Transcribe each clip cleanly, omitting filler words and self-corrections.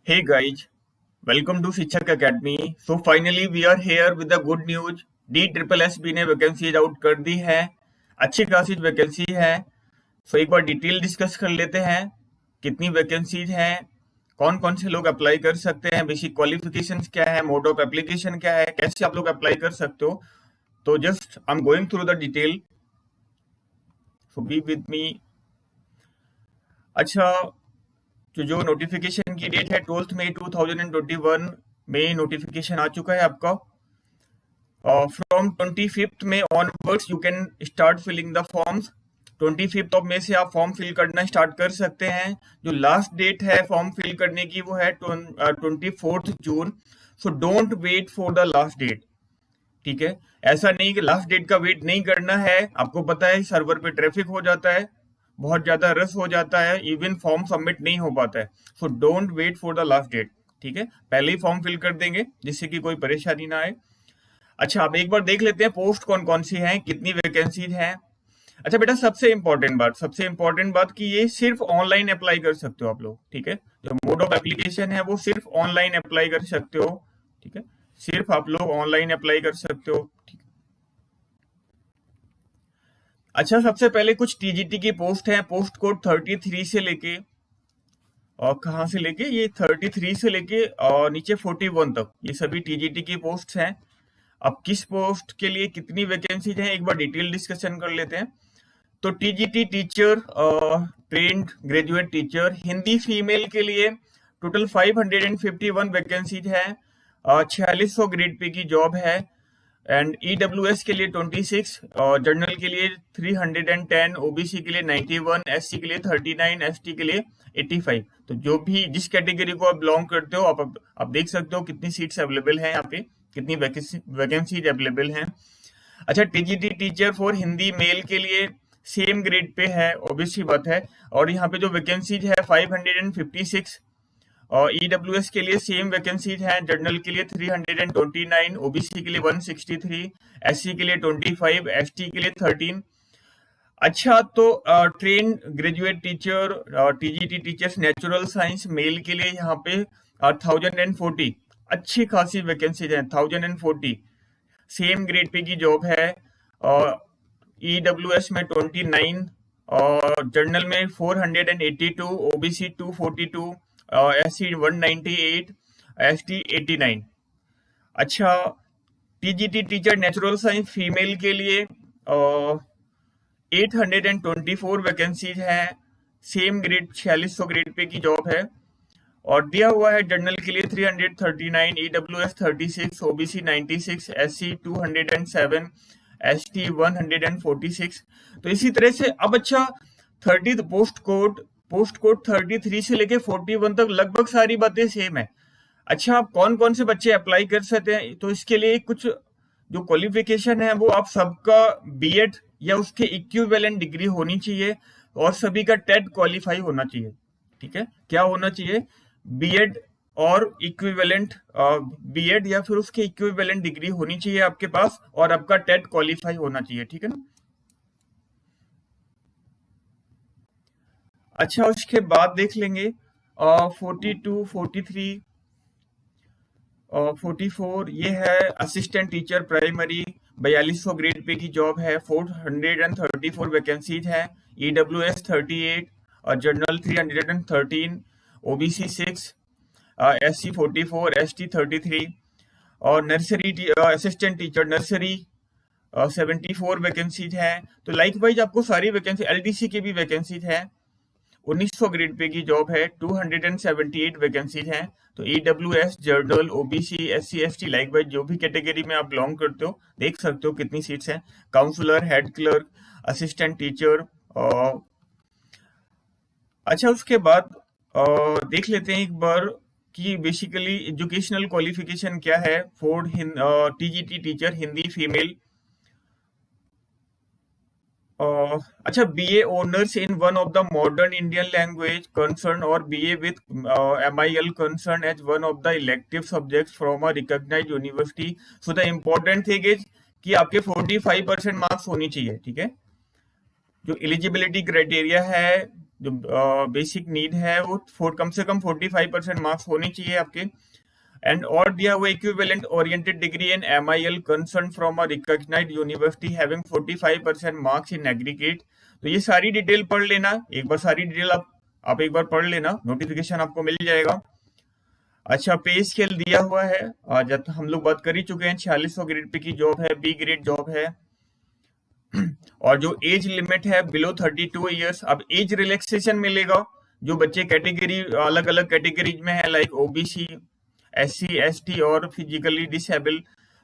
Hey guys, welcome to Shiक्षक Academy. So finally we are here with the good news. DSSB ने vacancies out कर दी है, अच्छी खासी vacancy है. सो एक बार डिटेल डिस्कस कर लेते हैं. कितनी वैकेंसीज हैं, कौन कौन से लोग अप्लाई कर सकते हैं, बेसिक क्वालिफिकेशंस क्या है, मोड ऑफ एप्लीकेशन क्या है, कैसे आप लोग अप्लाई कर सकते हो. तो just I am going through the detail, so be with me. अच्छा, तो जो नोटिफिकेशन की डेट है 12 मई 2021 में नोटिफिकेशन आ चुका है आपका. From 25 May onwards you can start filling the forms. 25 of May से आप फॉर्म फिल करना स्टार्ट कर सकते हैं. जो लास्ट डेट है फॉर्म फिल करने की वो है 24 जून. So don't wait for the last date. ठीक है, ऐसा नहीं कि लास्ट डेट का वेट नहीं करना है. आपको पता है सर्वर पे ट्रैफिक हो जाता है, बहुत ज्यादा रश हो जाता है, इवन फॉर्म सबमिट नहीं हो पाता है. So don't wait for the last date. ठीक है, पहले ही फॉर्म फिल कर देंगे जिससे कि कोई परेशानी ना आए. अच्छा, अब एक बार देख लेते हैं पोस्ट कौन कौन सी हैं, कितनी वैकेंसीज हैं. अच्छा बेटा, सबसे इंपॉर्टेंट बात कि ये सिर्फ ऑनलाइन अप्लाई कर सकते हो आप लोग. ठीक है, जो मोड ऑफ एप्लीकेशन है वो सिर्फ ऑनलाइन अप्लाई कर सकते हो. ठीक है, सिर्फ आप लोग ऑनलाइन अप्लाई कर सकते हो. ठीक. अच्छा, सबसे पहले कुछ टीजीटी की पोस्ट है. पोस्ट कोड 33 से लेके और कहाँ से लेके ये 33 से लेके और नीचे 41 तक ये सभी टीजीटी की पोस्ट हैं. अब किस पोस्ट के लिए कितनी वैकेंसीज हैं एक बार डिटेल डिस्कशन कर लेते हैं. तो TGT teacher, trained graduate teacher Hindi female के लिए टोटल 551 वैकेंसीज है. 4600 ग्रेड पे की जॉब है. एंड ईडब्ल्यूएस के लिए 26 और जनरल के लिए 310, ओबीसी के लिए 91, एससी के लिए 39, एसटी के लिए 85. तो जो भी जिस कैटेगरी को आप बिलोंग करते हो आप देख सकते हो कितनी सीट्स अवेलेबल हैं यहाँ पे, कितनी वैकेंसीज अवेलेबल हैं. अच्छा, TGT teacher for Hindi male के लिए सेम ग्रेड पे है, ऑब्वियसली बात है. और यहाँ पे जो वैकेंसीज है 556. और ईडब्ल्यूएस के लिए सेम वैकेंसीज हैं. जनरल के लिए 329, ओबीसी के लिए 163, एससी के लिए 25, एसटी के लिए 13. अच्छा, तो train graduate teacher TGT teachers natural science male के लिए यहाँ पे 1040. अच्छी खासी वैकेंसीज हैं, 1040. सेम ग्रेड पे की जॉब है. और ईडब्ल्यूएस में 29 और जनरल में 482, ओबीसी 242, एससी 198, एसटी 89. अच्छा, TGT teacher natural science female के लिए 824 वैकेंसीज हैं. सेम ग्रेड 4600 ग्रेड पे की जॉब है. और दिया हुआ है जनरल के लिए 339, ईडब्ल्यूएस 36, ओबीसी 96, एससी 207, एसटी 146. तो इसी तरह से अब अच्छा 30 पोस्ट कोड 33 से लेके 41 तक लगभग सारी बातें सेम है. अच्छा, आप कौन कौन से बच्चे अप्लाई कर सकते हैं, तो इसके लिए कुछ जो क्वालिफिकेशन है वो आप सबका बीएड या उसके इक्विवेलेंट डिग्री होनी चाहिए और सभी का टेट क्वालिफाई होना चाहिए. ठीक है, क्या होना चाहिए, बीएड और इक्विवेलेंट, बीएड या फिर उसके इक्विवेलेंट डिग्री होनी चाहिए आपके पास और आपका टेट क्वालिफाई होना चाहिए. ठीक है ना. अच्छा, उसके बाद देख लेंगे 42, 43 और 44 ये है assistant teacher primary. 4200 grade pay की जॉब है. 434 वैकेंसीज है. ईडब्ल्यूएस 38 और जनरल 313, ओबीसी 6, एससी 44, एसटी 33. और nursery assistant teacher nursery 74 vacancies हैं. तो लाइक वाइज आपको सारी वैकेंसी, एलडीसी की भी वैकेंसीज है. 1900 ग्रेड पे की जॉब है. 278 वैकेंसीज हैं. तो EWS, general, OBC, SC, ST like wise जो भी कैटेगरी में आप बिलोंग करते हो देख सकते हो कितनी सीट्स हैं. Counsellor, head clerk, assistant teacher. और अच्छा, उसके बाद देख लेते हैं एक बार कि बेसिकली एजुकेशनल क्वालिफिकेशन क्या है for TGT teacher Hindi female. अच्छा, BA honours in one of the modern Indian language concern और BA with MIL concern as one of the elective subjects from a recognised university. So the important thing is कि आपके 45% marks होनी चाहिए. ठीक है, जो eligibility criteria है जो बेसिक नीड है वो कम से कम 45% मार्क्स होने चाहिए आपके। एंड और दिया हुआ equivalent oriented degree in MIL concern from a recognised university having 45% marks in aggregate. तो ये सारी डिटेल पढ़ लेना एक बार, सारी डिटेल आप एक बार पढ़ लेना, नोटिफिकेशन आपको मिल जाएगा। अच्छा, पे स्केल दिया हुआ है, जब हम लोग बात कर ही चुके हैं, 4600 ग्रेड पे की जॉब है, बी ग्रेड जॉब है। और जो एज लिमिट है बिलो 32 ईयर्स। अब एज रिलैक्सेशन मिलेगा जो बच्चे कैटेगरी अलग अलग कैटेगरीज में है, लाइक OBC, SC ST और फिजिकली डिसेबल।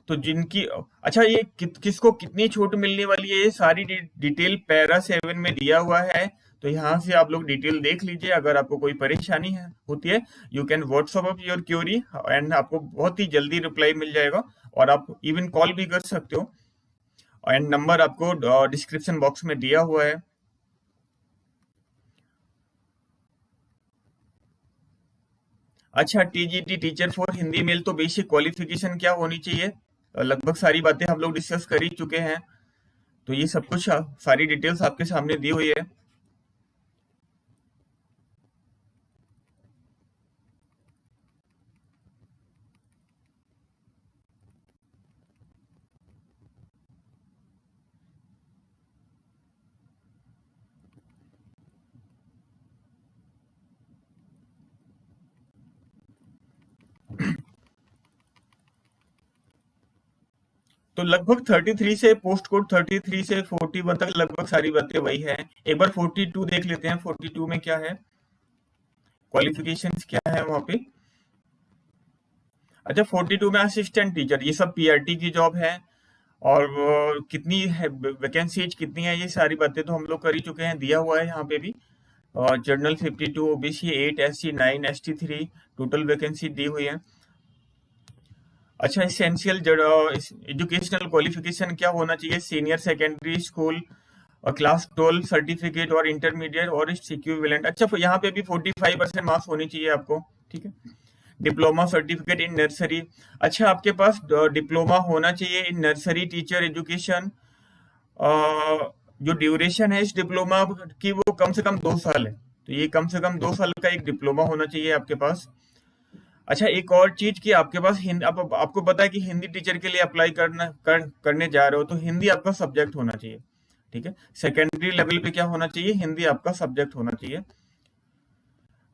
तो जिनकी अच्छा, ये किसको कितनी छूट मिलने वाली है, ये सारी डिटेल पैरा 7 में दिया हुआ है। तो यहाँ से आप लोग डिटेल देख लीजिए। अगर आपको कोई परेशानी है होती है, you can WhatsApp up your query and आपको बहुत ही जल्दी रिप्लाई मिल जाएगा। और आप इवन कॉल भी कर सकते हो, एंड नंबर आपको डिस्क्रिप्शन बॉक्स में दिया हुआ है। अच्छा, TGT teacher for Hindi male, तो बेसिक क्वालिफिकेशन क्या होनी चाहिए, लगभग सारी बातें हम लोग डिस्कस कर ही चुके हैं। तो ये सब कुछ सारी डिटेल्स आपके सामने दी हुई है। तो लगभग 33 से पोस्ट कोड 33 से 41 तक लगभग सारी बातें वही है। एक बार 42 देख लेते हैं, 42 में क्या है, क्वालिफिकेशंस क्या है वहां पे। अच्छा, 42 में असिस्टेंट टीचर, ये सब PRT की जॉब है। और वो कितनी है वैकेंसीज कितनी है, ये सारी बातें तो हम लोग कर ही चुके हैं, दिया हुआ है यहाँ पे भी। और general 52, OBC 8, SC 9, ST 3, total vacancy दी हुई है। अच्छा, एसेंशियल एजुकेशनल क्वालिफिकेशन क्या होना चाहिए, सीनियर सेकेंडरी स्कूल और क्लास 12 सर्टिफिकेट और इंटरमीडिएट और इट्स इक्विवेलेंट। अच्छा, यहाँ पे भी 45% मार्क्स होनी चाहिए आपको, ठीक है। डिप्लोमा सर्टिफिकेट इन नर्सरी, अच्छा आपके पास डिप्लोमा होना चाहिए इन नर्सरी टीचर एजुकेशन। जो ड्यूरेशन है इस डिप्लोमा की वो कम से कम 2 साल है, तो ये कम से कम 2 साल का एक डिप्लोमा होना चाहिए आपके पास। अच्छा, एक और चीज कि आपके पास हिंदी, आपको पता है कि हिंदी टीचर के लिए अप्लाई करने जा रहे हो, तो हिंदी आपका सब्जेक्ट होना चाहिए, ठीक है। सेकेंडरी लेवल पे क्या होना चाहिए, हिंदी आपका सब्जेक्ट होना चाहिए।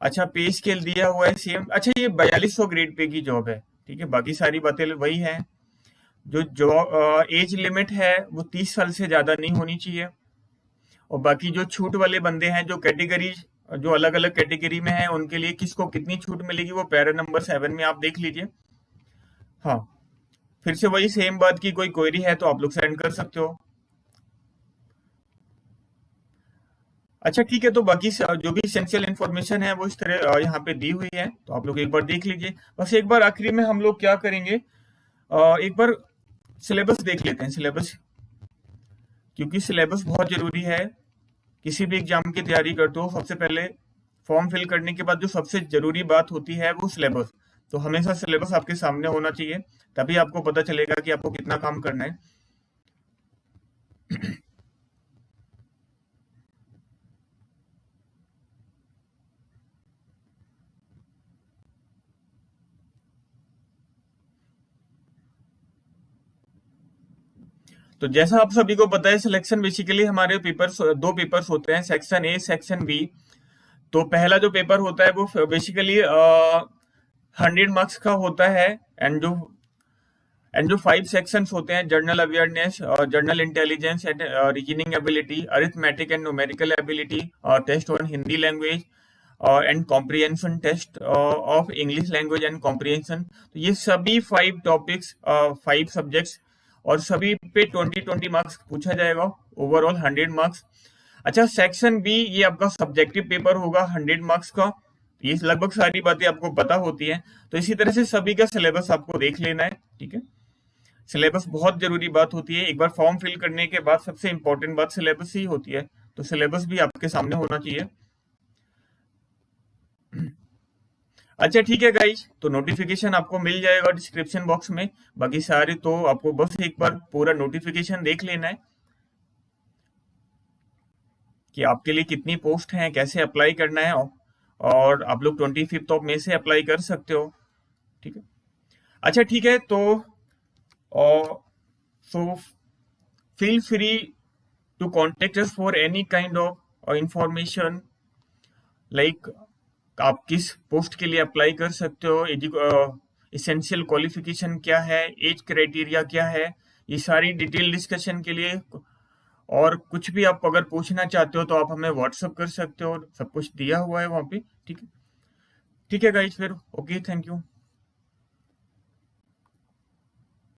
अच्छा, पे स्केल दिया हुआ है सेम। अच्छा, ये 4200 ग्रेड पे की जॉब है, ठीक है, बाकी सारी बातें वही है। जो जॉब एज लिमिट है वो 30 साल से ज्यादा नहीं होनी चाहिए। और बाकी जो छूट वाले बंदे हैं, जो कैटेगरी, जो अलग अलग कैटेगरी में है, उनके लिए किसको कितनी छूट मिलेगी वो पैरा नंबर 7 में आप देख लीजिए। हाँ, फिर से वही सेम बात की, कोई क्वेरी है तो आप लोग सेंड कर सकते हो। अच्छा ठीक है, तो बाकी जो भी एसेंशियल इन्फॉर्मेशन है वो इस तरह यहाँ पे दी हुई है, तो आप लोग एक बार देख लीजिए। बस एक बार आखिरी में हम लोग क्या करेंगे, एक बार सिलेबस देख लेते हैं, सिलेबस, क्योंकि सिलेबस बहुत जरूरी है। किसी भी एग्जाम की तैयारी करते हो, सबसे पहले फॉर्म फिल करने के बाद जो सबसे जरूरी बात होती है वो सिलेबस। तो हमेशा सिलेबस आपके सामने होना चाहिए, तभी आपको पता चलेगा कि आपको कितना काम करना है। तो जैसा आप सभी को पता है, सिलेक्शन बेसिकली हमारे पेपर्स, दो पेपर्स होते हैं, सेक्शन ए, सेक्शन बी। तो पहला जो पेपर होता है वो बेसिकली 100 मार्क्स का होता है। एंड जो 5 सेक्शंस होते हैं, general awareness, general intelligence and reasoning ability, arithmetic and numerical ability, test on Hindi language, and comprehension test of English language and comprehension. तो ये सभी 5 टॉपिक्स, 5 सब्जेक्ट्स, और सभी पे 20-20 मार्क्स पूछा जाएगा, ओवरऑल 100 मार्क्स। अच्छा, सेक्शन बी ये आपका सब्जेक्टिव पेपर होगा 100 मार्क्स का। ये लगभग सारी बातें आपको पता होती हैं। तो इसी तरह से सभी का सिलेबस आपको देख लेना है, ठीक है। सिलेबस बहुत जरूरी बात होती है, एक बार फॉर्म फिल करने के बाद सबसे इंपॉर्टेंट बात सिलेबस ही होती है। तो सिलेबस भी आपके सामने होना चाहिए। अच्छा ठीक है गाइस, तो नोटिफिकेशन आपको मिल जाएगा डिस्क्रिप्शन बॉक्स में। बाकी सारे तो आपको बस एक बार पूरा नोटिफिकेशन देख लेना है। कि आपके लिए कितनी पोस्ट हैं, कैसे अप्लाई करना है, और आप लोग 25 मई से अप्लाई कर सकते हो। ठीक है, अच्छा ठीक है। तो so feel free to contact us for any kind of information, like आप किस पोस्ट के लिए अप्लाई कर सकते हो, इसेंशियल क्वालिफिकेशन क्या है, एज क्राइटेरिया क्या है, ये सारी डिटेल डिस्कशन के लिए और कुछ भी आप अगर पूछना चाहते हो तो आप हमें व्हाट्सअप कर सकते हो, सब कुछ दिया हुआ है वहाँ पे। ठीक है, ठीक है गाइज, फिर ओके, थैंक यू।